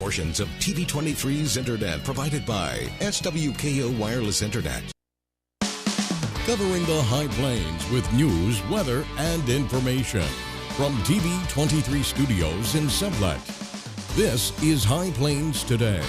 Portions of TV23's internet provided by SWKO Wireless Internet. Covering the High Plains with news, weather, and information. From TV23 Studios in Sublette, this is High Plains Today.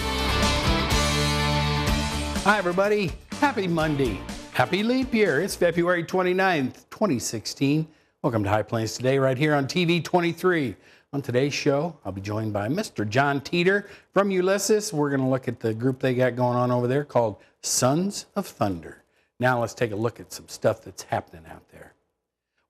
Hi, everybody. Happy Monday. Happy leap year. It's February 29th, 2016. Welcome to High Plains Today right here on TV23. On today's show, I'll be joined by Mr. John Teeter from Ulysses. We're going to look at the group they got going on over there called Sons of Thunder. Now let's take a look at some stuff that's happening out there.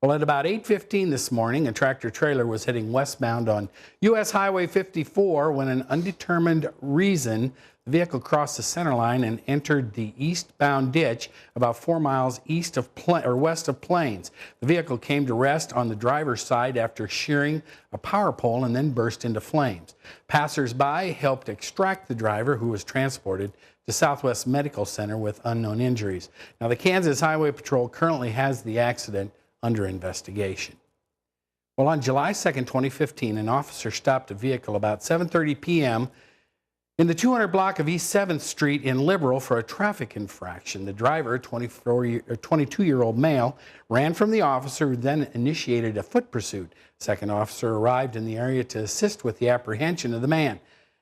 Well, at about 8:15 this morning, a tractor-trailer was heading westbound on U.S. Highway 54 when an undetermined reason the vehicle crossed the center line and entered the eastbound ditch about 4 miles west of Plains. The vehicle came to rest on the driver's side after shearing a power pole and then burst into flames. Passers-by helped extract the driver, who was transported to Southwest Medical Center with unknown injuries. Now, the Kansas Highway Patrol currently has the accident under investigation. Well, on July 2nd, 2015, an officer stopped a vehicle about 7:30 p.m. in the 200 block of East 7th Street in Liberal for a traffic infraction. The driver, a 22-year-old male, ran from the officer, who then initiated a foot pursuit. A second officer arrived in the area to assist with the apprehension of the man.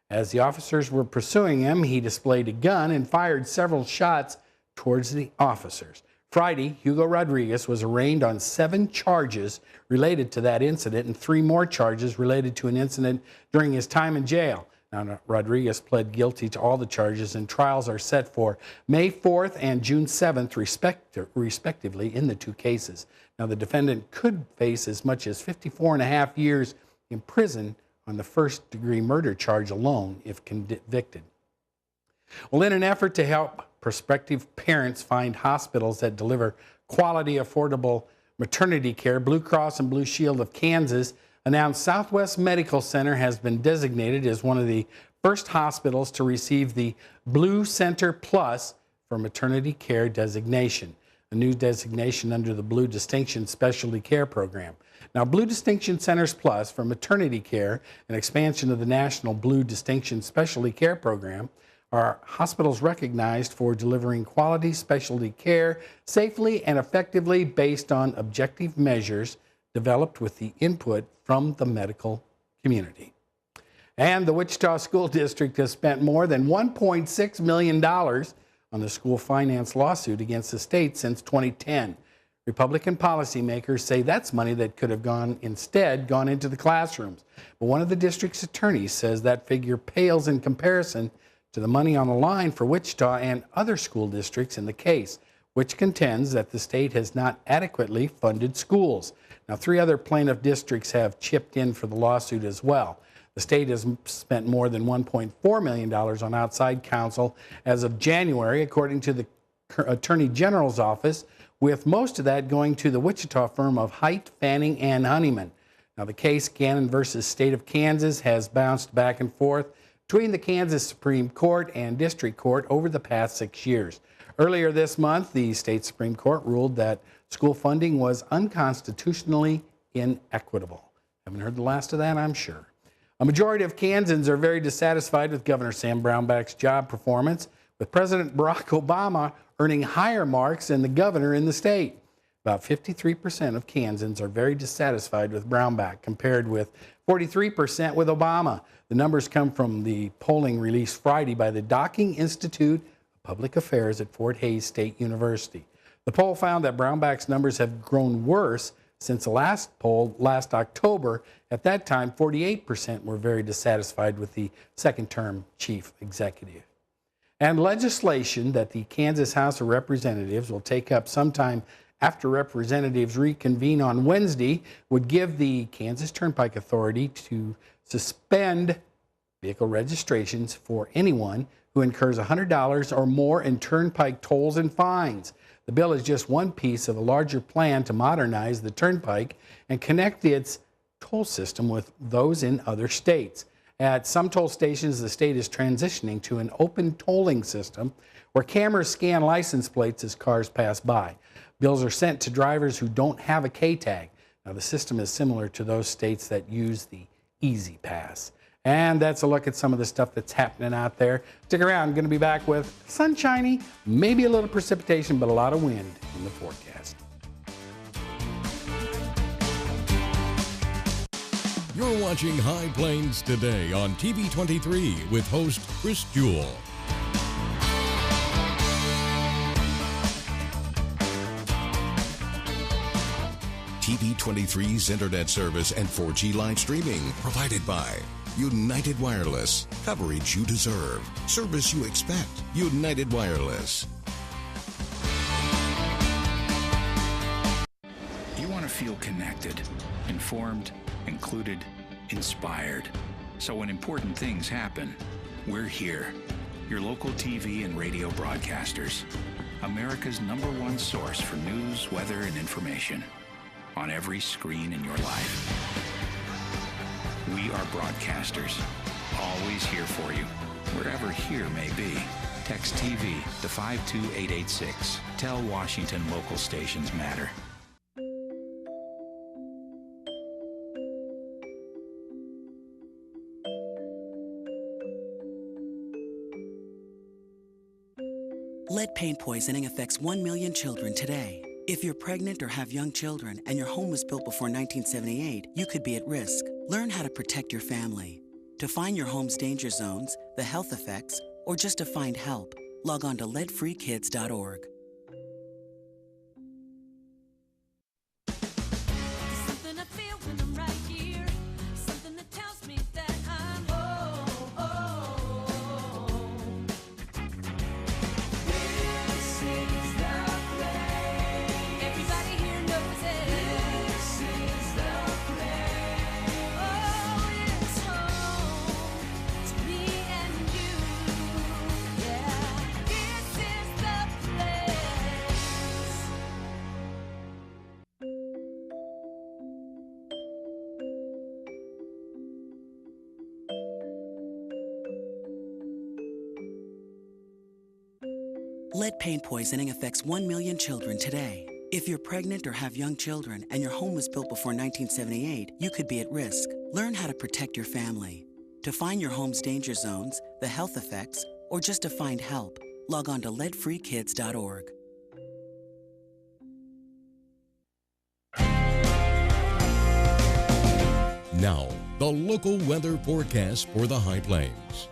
As the officers were pursuing him, he displayed a gun and fired several shots towards the officers. Friday, Hugo Rodriguez was arraigned on 7 charges related to that incident and 3 more charges related to an incident during his time in jail. Now, Rodriguez pled guilty to all the charges, and trials are set for May 4th and June 7th, respectively, in the 2 cases. Now, the defendant could face as much as 54.5 years in prison on the first-degree murder charge alone if convicted. Well, in an effort to help prospective parents find hospitals that deliver quality, affordable maternity care, Blue Cross and Blue Shield of Kansas announced Southwest Medical Center has been designated as one of the first hospitals to receive the Blue Center Plus for maternity care designation, a new designation under the Blue Distinction Specialty Care Program. Now, Blue Distinction Centers Plus for maternity care, an expansion of the National Blue Distinction Specialty Care Program, are hospitals recognized for delivering quality specialty care safely and effectively based on objective measures developed with the input from the medical community. And the Wichita School District has spent more than $1.6 million on the school finance lawsuit against the state since 2010. Republican policymakers say that's money that could have gone into the classrooms. But one of the district's attorneys says that figure pales in comparison to the money on the line for Wichita and other school districts in the case, which contends that the state has not adequately funded schools. Now, 3 other plaintiff districts have chipped in for the lawsuit as well. The state has spent more than $1.4 million on outside counsel as of January, according to the Attorney General's office, with most of that going to the Wichita firm of Height, Fanning, and Honeyman. Now, the case, Gannon versus State of Kansas, has bounced back and forth between the Kansas Supreme Court and District Court over the past 6 years. Earlier this month, the state Supreme Court ruled that school funding was unconstitutionally inequitable. Haven't heard the last of that, I'm sure. A majority of Kansans are very dissatisfied with Governor Sam Brownback's job performance, with President Barack Obama earning higher marks than the governor in the state. About 53% of Kansans are very dissatisfied with Brownback, compared with 43% with Obama. The numbers come from the polling released Friday by the Docking Institute of Public Affairs at Fort Hays State University. The poll found that Brownback's numbers have grown worse since the last poll last October. At that time, 48% were very dissatisfied with the second-term chief executive. And legislation that the Kansas House of Representatives will take up sometime after representatives reconvene on Wednesday would give the Kansas Turnpike Authority to suspend vehicle registrations for anyone who incurs $100 or more in turnpike tolls and fines. The bill is just one piece of a larger plan to modernize the turnpike and connect its toll system with those in other states. At some toll stations, the state is transitioning to an open tolling system where cameras scan license plates as cars pass by. Bills are sent to drivers who don't have a K-tag. Now, the system is similar to those states that use the Easy Pass. And that's a look at some of the stuff that's happening out there. Stick around. I'm going to be back with sunshiny, maybe a little precipitation, but a lot of wind in the forecast. You're watching High Plains Today on TV23 with host Chris Jewell. TV23's internet service and 4G live streaming provided by United Wireless. Coverage you deserve. Service you expect. United Wireless. You want to feel connected, informed, included, inspired. So when important things happen, we're here. Your local TV and radio broadcasters. America's #1 source for news, weather, and information. On every screen in your life. We are broadcasters, always here for you, wherever here may be. Text TV to 52886. Tell Washington local stations matter. Lead paint poisoning affects 1 million children today. If you're pregnant or have young children and your home was built before 1978, you could be at risk. Learn how to protect your family. To find your home's danger zones, the health effects, or just to find help, log on to leadfreekids.org. Lead paint poisoning affects 1 million children today. If you're pregnant or have young children and your home was built before 1978, you could be at risk. Learn how to protect your family. To find your home's danger zones, the health effects, or just to find help, log on to leadfreekids.org. Now, the local weather forecast for the High Plains.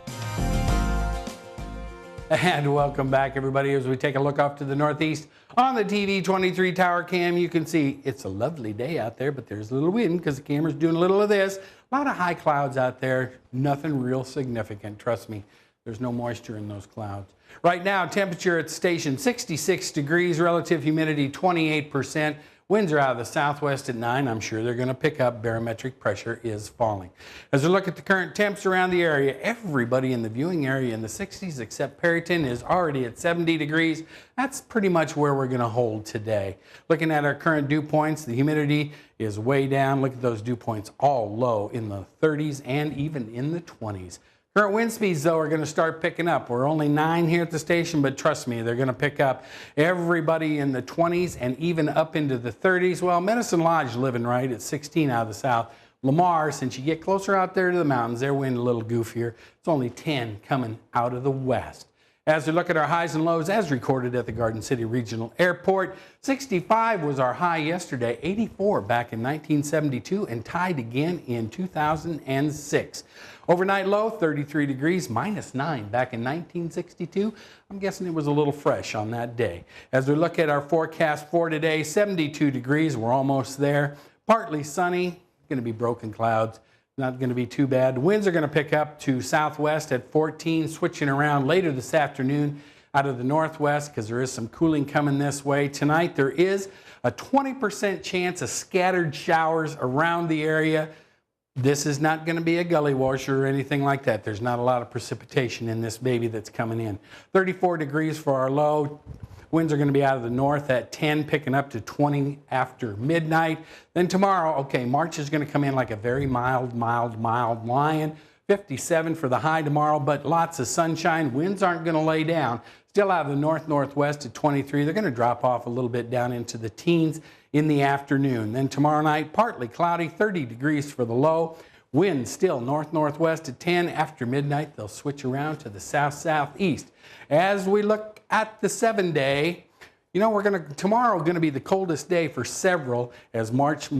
And welcome back, everybody. As we take a look off to the northeast on the TV23 tower cam, you can see it's a lovely day out there, but there's a little wind because the camera's doing a little of this. A lot of high clouds out there. Nothing real significant. Trust me, there's no moisture in those clouds. Right now, temperature at the station 66 degrees, relative humidity 28%. Winds are out of the southwest at 9. I'm sure they're going to pick up. Barometric pressure is falling. As we look at the current temps around the area, everybody in the viewing area in the 60s except Perryton is already at 70 degrees. That's pretty much where we're going to hold today. Looking at our current dew points, the humidity is way down. Look at those dew points, all low in the 30s and even in the 20s. Current wind speeds, though, are going to start picking up. We're only 9 here at the station, but trust me, they're going to pick up. Everybody in the 20s and even up into the 30s. Well, Medicine Lodge living right at 16 out of the south. Lamar, since you get closer out there to the mountains, their wind a little goofier. It's only 10 coming out of the west. As we look at our highs and lows as recorded at the Garden City Regional Airport, 65 was our high yesterday, 84 back in 1972, and tied again in 2006. Overnight low, 33 degrees, -9 back in 1962. I'm guessing it was a little fresh on that day. As we look at our forecast for today, 72 degrees, we're almost there. Partly sunny, going to be broken clouds. Not going to be too bad. Winds are going to pick up to southwest at 14, switching around later this afternoon out of the northwest because there is some cooling coming this way. Tonight there is a 20% chance of scattered showers around the area. This is not going to be a gully washer or anything like that. There's not a lot of precipitation in this baby that's coming in. 34 degrees for our low. Winds are going to be out of the north at 10, picking up to 20 after midnight. Then tomorrow, okay, March is going to come in like a very mild lion. 57 for the high tomorrow, but lots of sunshine. Winds aren't going to lay down. Still out of the north-northwest at 23. They're going to drop off a little bit down into the teens in the afternoon. Then tomorrow night, partly cloudy, 30 degrees for the low. Winds still north-northwest at 10. After midnight, they'll switch around to the south-southeast. As we look at the 7-day, you know, tomorrow going to be the coldest day for several as March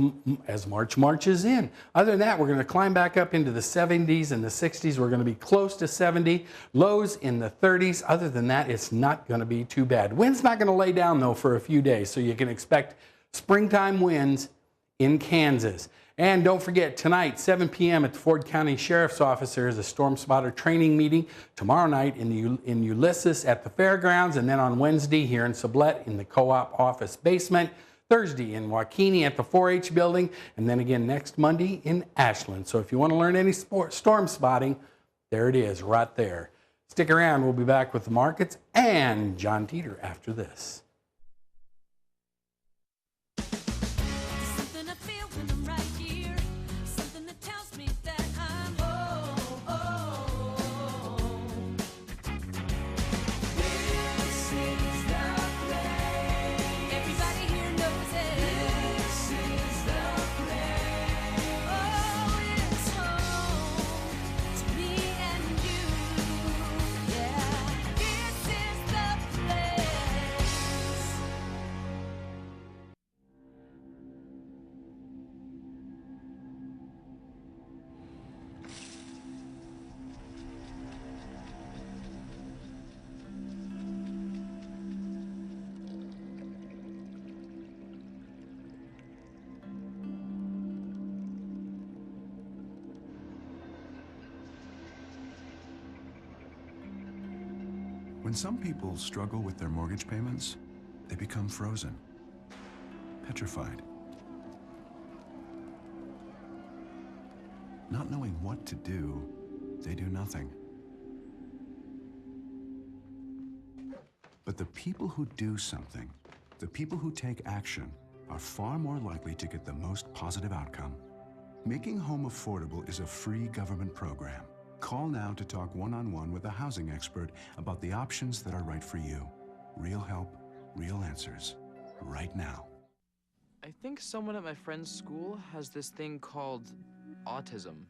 marches in. Other than that, we're going to climb back up into the 70s and the 60s. We're going to be close to 70, lows in the 30s. Other than that, it's not going to be too bad. Wind's not going to lay down, though, for a few days, so you can expect springtime winds in Kansas. And don't forget, tonight, 7 p.m. at the Ford County Sheriff's Office, there is a storm spotter training meeting. Tomorrow night in Ulysses at the fairgrounds, and then on Wednesday here in Sublette in the co-op office basement. Thursday in Waukene at the 4-H building, and then again next Monday in Ashland. So if you want to learn any storm spotting, there it is right there. Stick around. We'll be back with the markets and John Teeter after this. When some people struggle with their mortgage payments, they become frozen, petrified. Not knowing what to do, they do nothing. But the people who do something, the people who take action, are far more likely to get the most positive outcome. Making home affordable is a free government program. Call now to talk one-on-one with a housing expert about the options that are right for you. Real help, real answers, right now. I think someone at my friend's school has this thing called autism.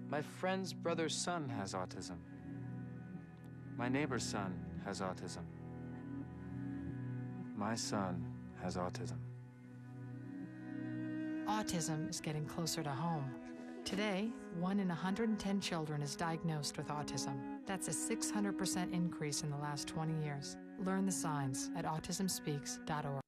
My friend's brother's son has autism. My neighbor's son has autism. My son has autism. Autism is getting closer to home. Today, 1 in 110 children is diagnosed with autism. That's a 600% increase in the last 20 years. Learn the signs at autismspeaks.org.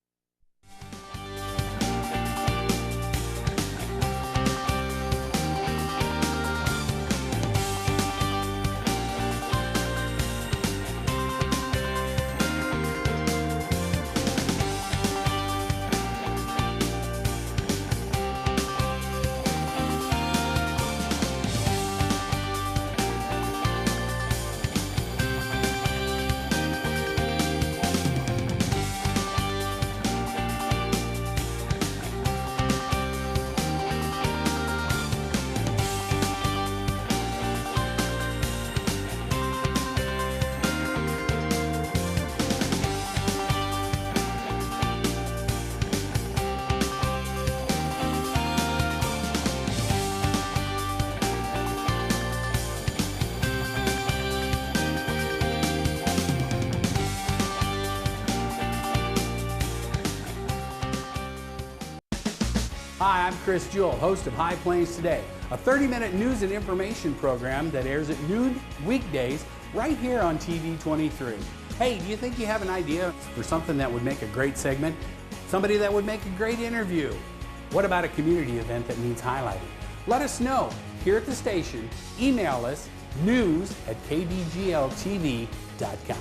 Hi, I'm Chris Jewell, host of High Plains Today, a 30-minute news and information program that airs at noon weekdays right here on TV23. Hey, do you think you have an idea for something that would make a great segment? Somebody that would make a great interview? What about a community event that needs highlighting? Let us know here at the station. Email us news@kdgltv.com.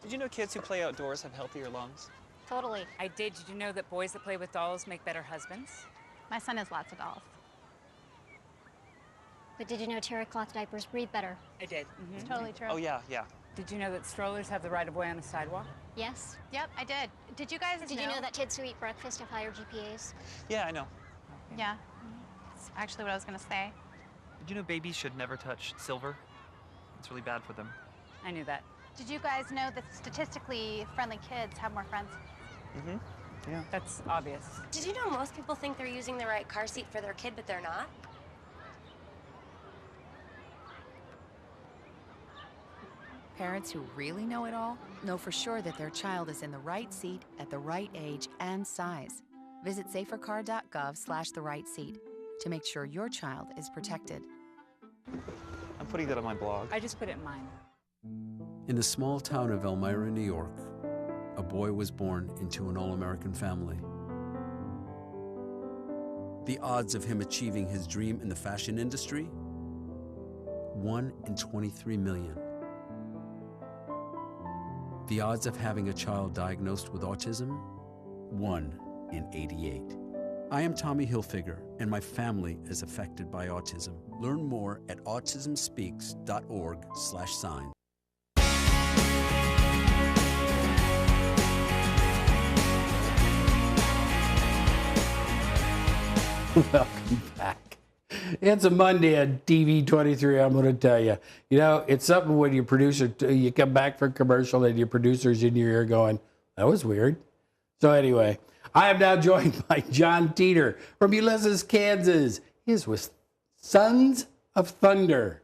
Did you know kids who play outdoors have healthier lungs? Totally. I did. Did you know that boys that play with dolls make better husbands? My son has lots of dolls. But did you know terry cloth diapers breathe better? I did. It's totally true. Oh, yeah. Did you know that strollers have the right of way on the sidewalk? Yes. Yep, I did. Did you guys Did you know that kids who eat breakfast have higher GPAs? Yeah, I know. Yeah. That's actually what I was going to say. Did you know babies should never touch silver? It's really bad for them. I knew that. Did you guys know that statistically friendly kids have more friends? Mm-hmm. Yeah. That's obvious. Did you know most people think they're using the right car seat for their kid, but they're not? Parents who really know it all know for sure that their child is in the right seat at the right age and size. Visit safercar.gov/the right seat to make sure your child is protected. I'm putting that on my blog. I just put it in mine. In the small town of Elmira, New York, a boy was born into an all-American family. The odds of him achieving his dream in the fashion industry? 1 in 23 million. The odds of having a child diagnosed with autism? 1 in 88. I am Tommy Hilfiger, and my family is affected by autism. Learn more at autismspeaks.org/sign. Welcome back. It's a Monday at TV23, I'm going to tell you. You know, it's something when your producer, you come back for a commercial and your producer's in your ear going, that was weird. So anyway, I am now joined by John Teeter from Ulysses, Kansas. He is with Sons of Thunder.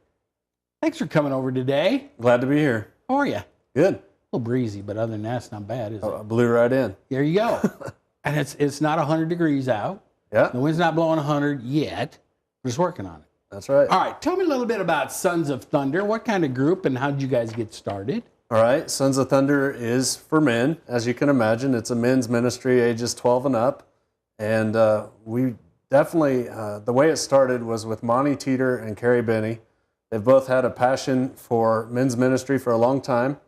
Thanks for coming over today. Glad to be here. How are you? Good. A little breezy, but other than that, it's not bad, is it? I blew right in. There you go. And it's not 100 degrees out. Yeah. The wind's not blowing 100 yet. We're just working on it. That's right. All right. Tell me a little bit about Sons of Thunder. What kind of group and how did you guys get started? All right. Sons of Thunder is for men. As you can imagine, it's a men's ministry, ages 12 and up. And we definitely, the way it started was with Monty Teeter and Carrie Benny. They've both had a passion for men's ministry for a long time.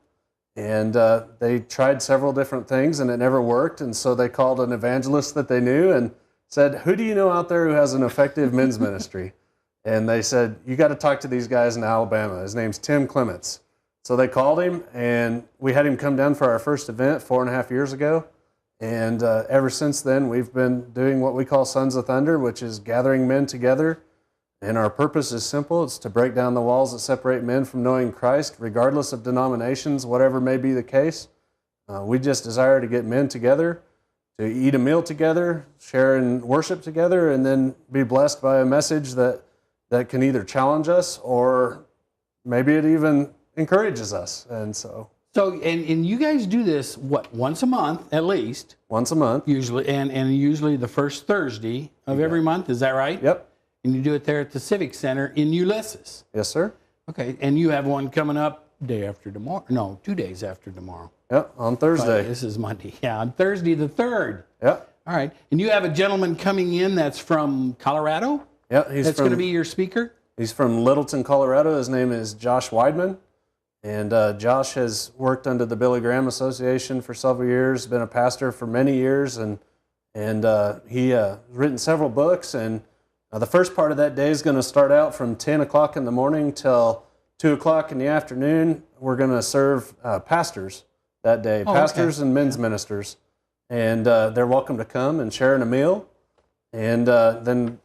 And they tried several different things and it never worked. And so they called an evangelist that they knew and said, who do you know out there who has an effective men's ministry? And they said, you got to talk to these guys in Alabama. His name's Tim Clements. So they called him, and we had him come down for our first event 4.5 years ago. And ever since then, we've been doing what we call Sons of Thunder, which is gathering men together. And our purpose is simple. It's to break down the walls that separate men from knowing Christ, regardless of denominations, whatever may be the case. We just desire to get men together, to eat a meal together, share and worship together, and then be blessed by a message that can either challenge us or maybe it even encourages us. And so and you guys do this, what, once a month at least? Once a month. Usually, and usually the first Thursday of every month, is that right? Yep. And you do it there at the Civic Center in Ulysses? Yes, sir. Okay, and you have one coming up day after tomorrow. No, 2 days after tomorrow. Yep, on Thursday. This is Monday. Yeah, on Thursday the 3rd. Yep. All right. And you have a gentleman coming in that's from Colorado? Yep. That's going to be your speaker? He's from Littleton, Colorado. His name is Josh Weidman. And Josh has worked under the Billy Graham Association for several years, been a pastor for many years, and he written several books. And the first part of that day is going to start out from 10 o'clock in the morning till 2 o'clock in the afternoon. We're going to serve pastors that day, pastors and men's ministers. And they're welcome to come and share in a meal. And then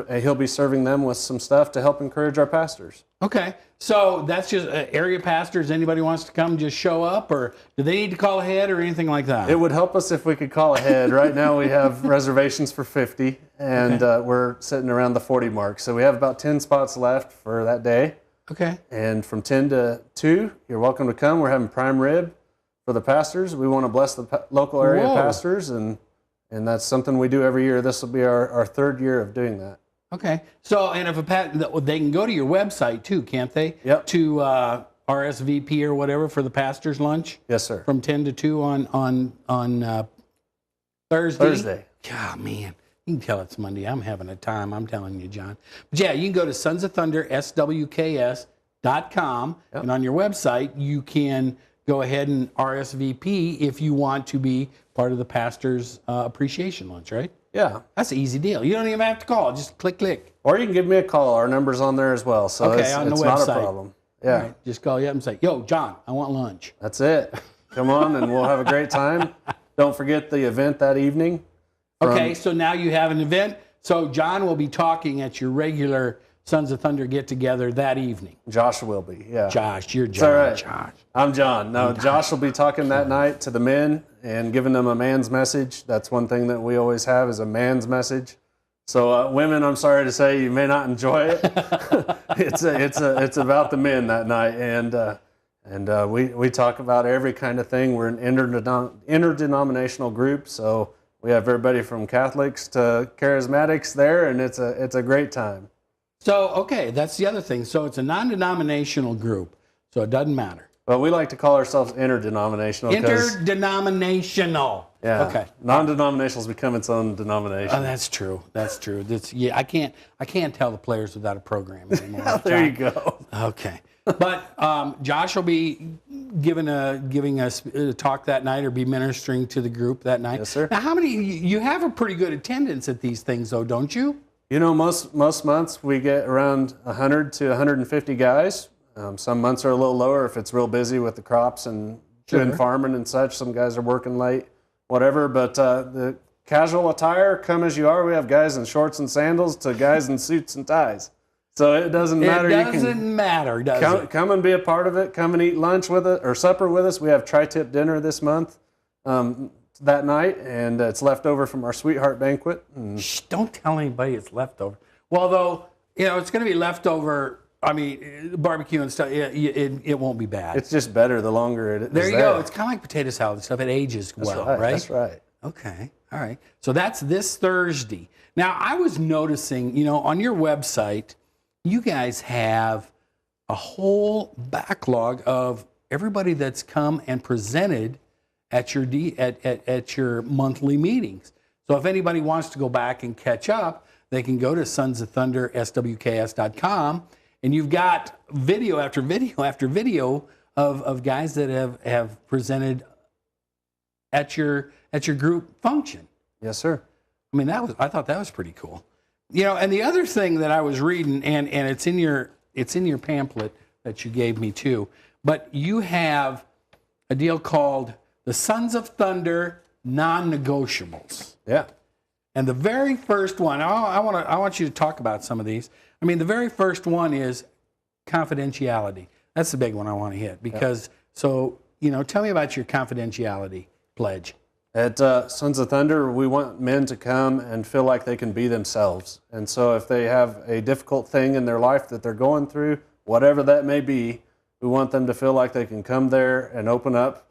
he'll be serving them with some stuff to help encourage our pastors. Okay. So that's just area pastors. Anybody wants to come, just show up? Or do they need to call ahead or anything like that? It would help us if we could call ahead. Right now we have reservations for 50, and we're sitting around the 40 mark. So we have about 10 spots left for that day. Okay. And from 10 to 2, you're welcome to come. We're having prime rib for the pastors. We want to bless the local area pastors, and that's something we do every year. This will be our 3rd year of doing that. Okay. So, and if they can go to your website too, can't they? Yep. To RSVP or whatever for the pastor's lunch? Yes, sir. From 10 to 2 on Thursday? Thursday. God, man. You can tell it's Monday. I'm having a time. I'm telling you, John. But yeah, you can go to Sons of Thunder, SWKS.com. Yep. And on your website, you can go ahead and RSVP if you want to be part of the pastor's appreciation lunch, right? Yeah. That's an easy deal. You don't even have to call. Just click. Or you can give me a call. Our number's on there as well. So okay, it's on the website. Not a problem. Yeah. All right, just call you up and say, yo, John, I want lunch. That's it. Come on and we'll have a great time. Don't forget the event that evening. Okay, so now you have an event. So John will be talking at your regular Sons of Thunder get together that evening? Josh will be, yeah. Josh, you're It's John. all right. Josh. I'm John. No, Josh will be talking that night to the men and giving them a man's message. That's one thing that we always have is a man's message. So women, I'm sorry to say, you may not enjoy it. It's about the men that night, and we talk about every kind of thing. We're an interdenominational group, so we have everybody from Catholics to charismatics there, and it's a great time. So, okay, that's the other thing. So it's a non-denominational group, so it doesn't matter. But we like to call ourselves interdenominational. Interdenominational. Yeah. Okay. Non-denominational has become its own denomination. Oh, that's true. That's true. Yeah, I can't tell the players without a program anymore. There you go. Okay. But Josh will be giving us a talk that night, or be ministering to the group that night. Yes, sir. Now, how many? You have a pretty good attendance at these things, though, don't you? You know, most months we get around 100 to 150 guys. Some months are a little lower if it's real busy with the crops and doing farming and such. Some guys are working late, whatever. But the casual attire, come as you are. We have guys in shorts and sandals to guys in suits and ties. So it doesn't matter. It doesn't matter, does it? Come and be a part of it. Come and eat lunch with us or supper with us. We have tri-tip dinner this month that night, and it's left over from our sweetheart banquet. Shh, don't tell anybody it's leftover. Well, though, it's going to be leftover. I mean, barbecue and stuff, it won't be bad. It's just better the longer it is. There you go. It's kind of like potato salad and stuff. It ages well, right? That's right. Okay. All right. So that's this Thursday. Now, I was noticing, on your website, you guys have a whole backlog of everybody that's come and presented at your monthly meetings. So if anybody wants to go back and catch up, they can go to sonsofthunderswks.com, and you've got video after video after video of guys that have presented at your group function. Yes, sir. I mean, I thought that was pretty cool. And the other thing that I was reading, and it's in your pamphlet that you gave me too, but you have a deal called the Sons of Thunder Non-Negotiables. Yeah. And the very first one, I want you to talk about some of these. I mean, the very first one is confidentiality. That's the big one I want to hit because, tell me about your confidentiality pledge. At Sons of Thunder, we want men to come and feel like they can be themselves. And so if they have a difficult thing in their life that they're going through, whatever that may be, we want them to feel like they can come there and open up,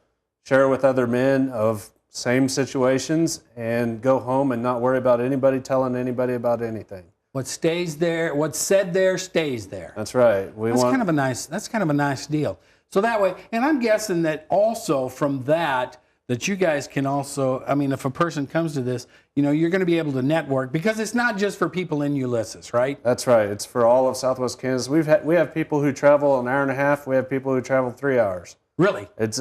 share with other men of same situations, and go home and not worry about anybody telling anybody about anything. What stays there, what's said there stays there. That's right. That's kind of a nice deal. So that way, and I'm guessing that also from that you guys can also, I mean, if a person comes to this, you're going to be able to network because it's not just for people in Ulysses, right? That's right. It's for all of Southwest Kansas. We have people who travel an hour and a half. We have people who travel 3 hours. Really? It's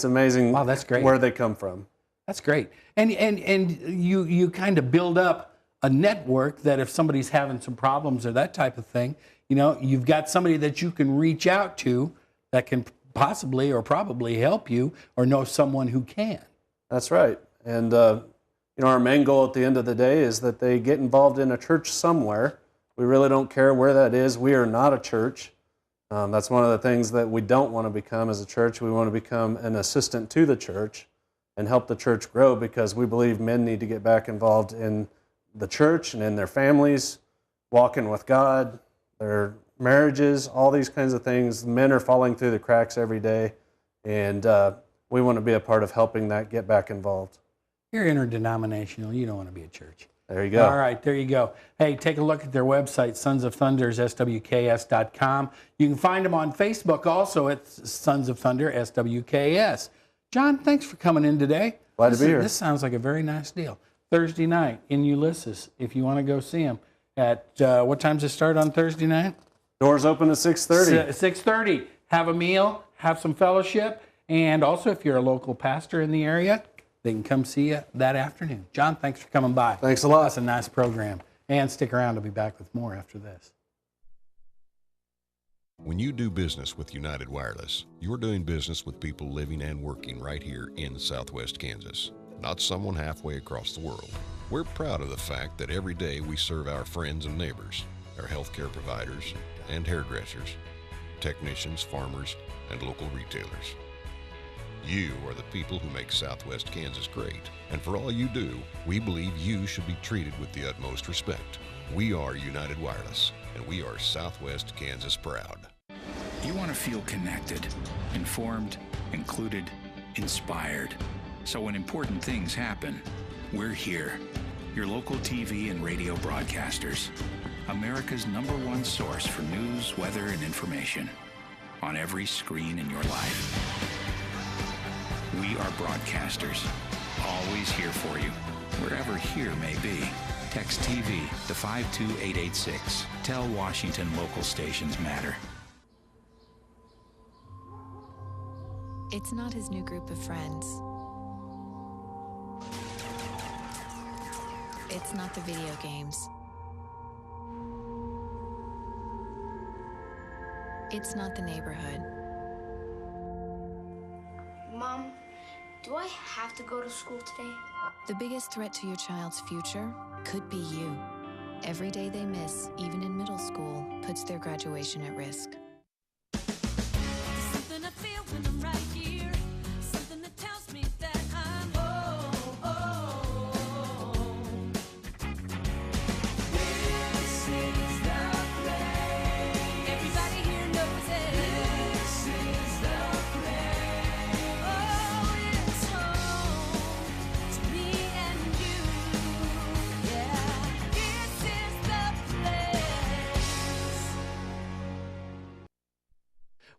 amazing. Wow, that's great. Where they come from. That's great. And you kind of build up a network that if somebody's having some problems or that type of thing, you've got somebody that you can reach out to that can possibly or probably help you or know someone who can. That's right. And, our main goal at the end of the day is that they get involved in a church somewhere. We really don't care where that is. We are not a church. That's one of the things that we don't want to become as a church. We want to become an assistant to the church and help the church grow because we believe men need to get back involved in the church and in their families, walking with God, their marriages, all these kinds of things. Men are falling through the cracks every day, and we want to be a part of helping that get back involved. You're interdenominational. You don't want to be a church. There you go. All right, there you go. Hey, take a look at their website, sonsofthunderswks.com. You can find them on Facebook also at Sons of Thunder SWKS. John, thanks for coming in today. Glad to be here. This sounds like a very nice deal. Thursday night in Ulysses, if you want to go see them. At what time does it start on Thursday night? Doors open at 6:30. 6:30. Have a meal, have some fellowship, and also if you're a local pastor in the area, they can come see you that afternoon. John, thanks for coming by. Thanks a lot. That's a nice program. And stick around. I'll be back with more after this. When you do business with United Wireless, you're doing business with people living and working right here in Southwest Kansas, not someone halfway across the world. We're proud of the fact that every day we serve our friends and neighbors. our healthcare providers and hairdressers, technicians, farmers, and local retailers. You are the people who make Southwest Kansas great, and for all you do, we believe you should be treated with the utmost respect. We are United Wireless, and we are Southwest Kansas proud. You want to feel connected, informed, included, inspired. So when important things happen, we're here. Your local TV and radio broadcasters. America's #1 source for news, weather, and information. On every screen in your life. We are broadcasters. Always here for you. Wherever here may be. Text TV to 52886. Tell Washington local stations matter. It's not his new group of friends. It's not the video games. It's not the neighborhood. Mom, do I have to go to school today? The biggest threat to your child's future could be you. Every day they miss, even in middle school, puts their graduation at risk. Something I feel when I'm right here. Something that tells me that I'm home. This is the place. Everybody here knows it. This is the place. Oh, it's home to me and you. Yeah, this is the place.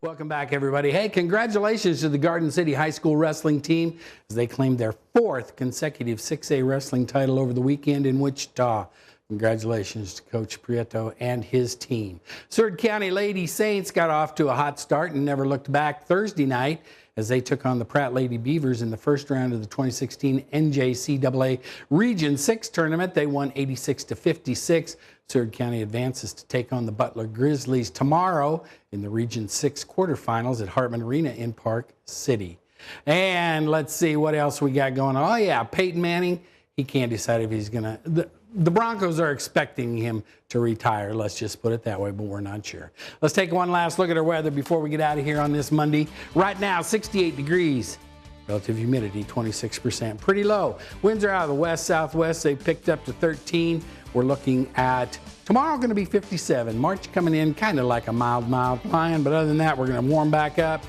Welcome back, everybody. Hey, congratulations to the Garden City High School wrestling team as they claimed their 4th consecutive 6A wrestling title over the weekend in Wichita. Congratulations to Coach Prieto and his team. Seward County Lady Saints got off to a hot start and never looked back Thursday night as they took on the Pratt Lady Beavers in the first round of the 2016 NJCAA Region 6 tournament. They won 86-56. Seward County advances to take on the Butler Grizzlies tomorrow in the Region 6 quarterfinals at Hartman Arena in Park City. And let's see what else we got going on. Oh, yeah, Peyton Manning, he can't decide if he's going to... The Broncos are expecting him to retire, let's just put it that way, but we're not sure. Let's take one last look at our weather before we get out of here on this Monday. Right now, 68 degrees. Relative humidity, 26%. Pretty low. Winds are out of the west-southwest. They picked up to 13. We're looking at tomorrow going to be 57. March coming in kind of like a mild line, but other than that, we're going to warm back up.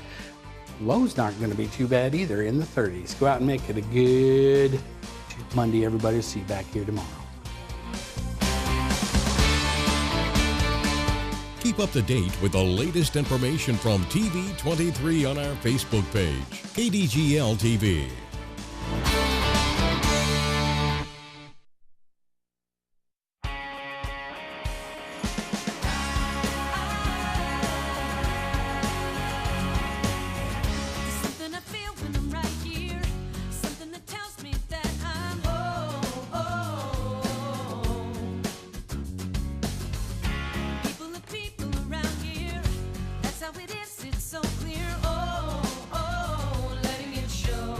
Lows not going to be too bad either, in the 30s. Go out and make it a good Monday, everybody. See you back here tomorrow. Keep up to date with the latest information from TV23 on our Facebook page, KDGL TV. Something I feel when I'm right here. Something that tells me that I'm home. People are people around here. That's how it is. It's so clear. Oh, letting it show.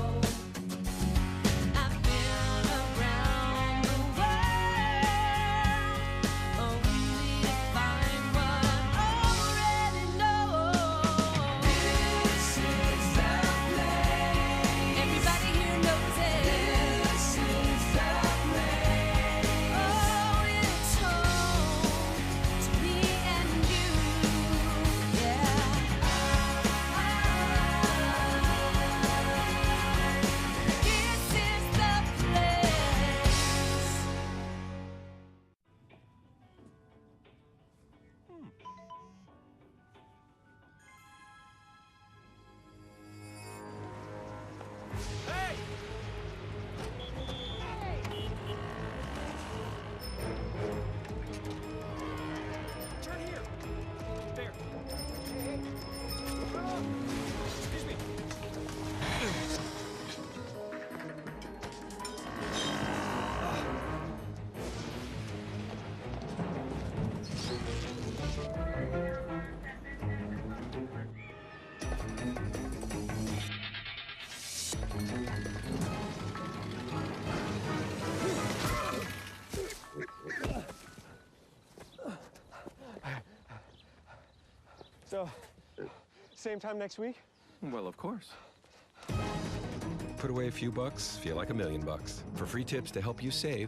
So, same time next week? Well, of course. Put away a few bucks, feel like $1,000,000. For free tips to help you save,